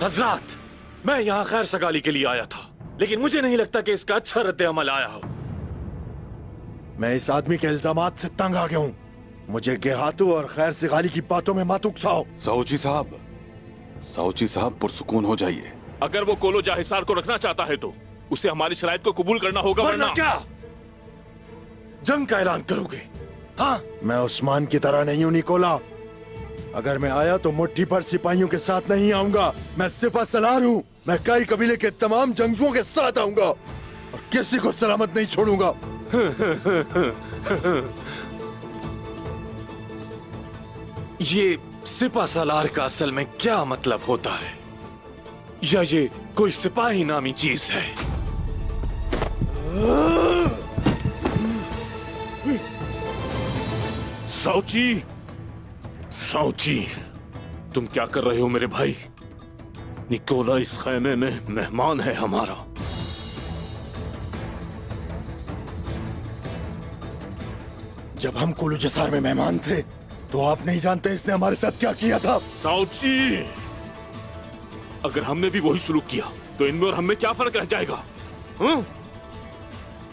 हजरात, मैं यहाँ खैर सगाली के लिए आया था, लेकिन मुझे नहीं लगता कि इसका अच्छा रद्द अमल आया हो। मैं इस आदमी के इल्जामात से तंग आ गया हूँ। मुझे गेहातू और खैर सगाली की बातों में मत उकसाओ। साऊची साहब पुरसुकून हो जाइए। अगर वो कोलो जाहिसार को रखना चाहता है तो उसे हमारी शराइत को कबूल करना होगा, वरना क्या जंग का ऐलान करोगे? हाँ, मैं उस्मान की तरह नहीं हूँ निकोला। अगर मैं आया तो मुट्ठी भर सिपाहियों के साथ नहीं आऊंगा। मैं सिपा सलार हूँ। मैं कई कबीले के तमाम जंगजुओं के साथ आऊंगा और किसी को सलामत नहीं छोड़ूंगा। ये सिपा सलार का असल में क्या मतलब होता है? या ये कोई सिपाही नामी चीज है? साऊची, तुम क्या कर रहे हो मेरे भाई? निकोला इस खैमे में मेहमान है हमारा। जब हम कुलू जसार में मेहमान थे तो आप नहीं जानते इसने हमारे साथ क्या किया था। साऊची, अगर हमने भी वही सुलूक किया तो इनमें और हमें क्या फर्क रह जाएगा?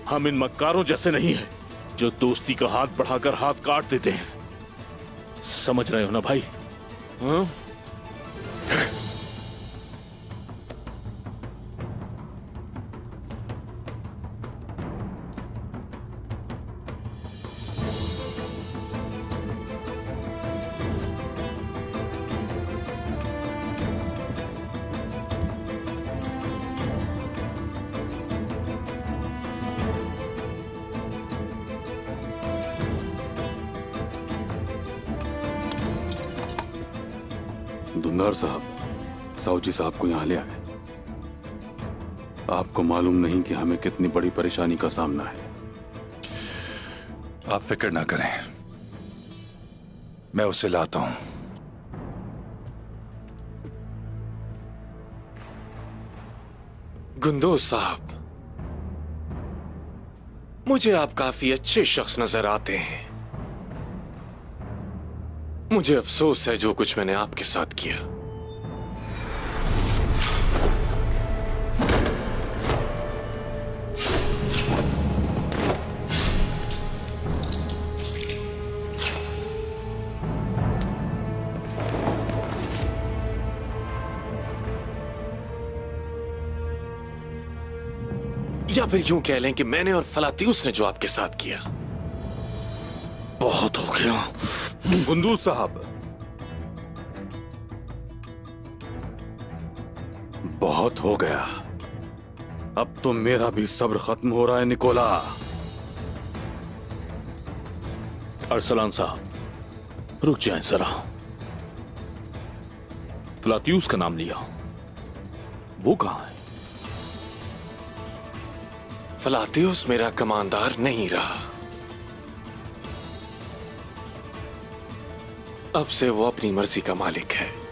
हम इन मक्कारों जैसे नहीं हैं जो दोस्ती का हाथ बढ़ाकर हाथ काट देते हैं। समझ रहे हो ना भाई? दुंदार साहब, साऊजी साहब को यहाँ ले आए। आपको मालूम नहीं कि हमें कितनी बड़ी परेशानी का सामना है। आप फिक्र ना करें, मैं उसे लाता हूं। गुंदोज साहब, मुझे आप काफी अच्छे शख्स नजर आते हैं। मुझे अफसोस है जो कुछ मैंने आपके साथ किया। या फिर यूं कह लें कि मैंने और फलातियुस ने जो आपके साथ किया, बहुत हो गया। गुंदूज साहब, बहुत हो गया। अब तो मेरा भी सब्र खत्म हो रहा है निकोला। अरसलान साहब, रुक जाएं जरा। फ्लातियूस का नाम लिया, वो कहां है? फलातियुस मेरा कमांडर नहीं रहा। अब से वो अपनी मर्जी का मालिक है।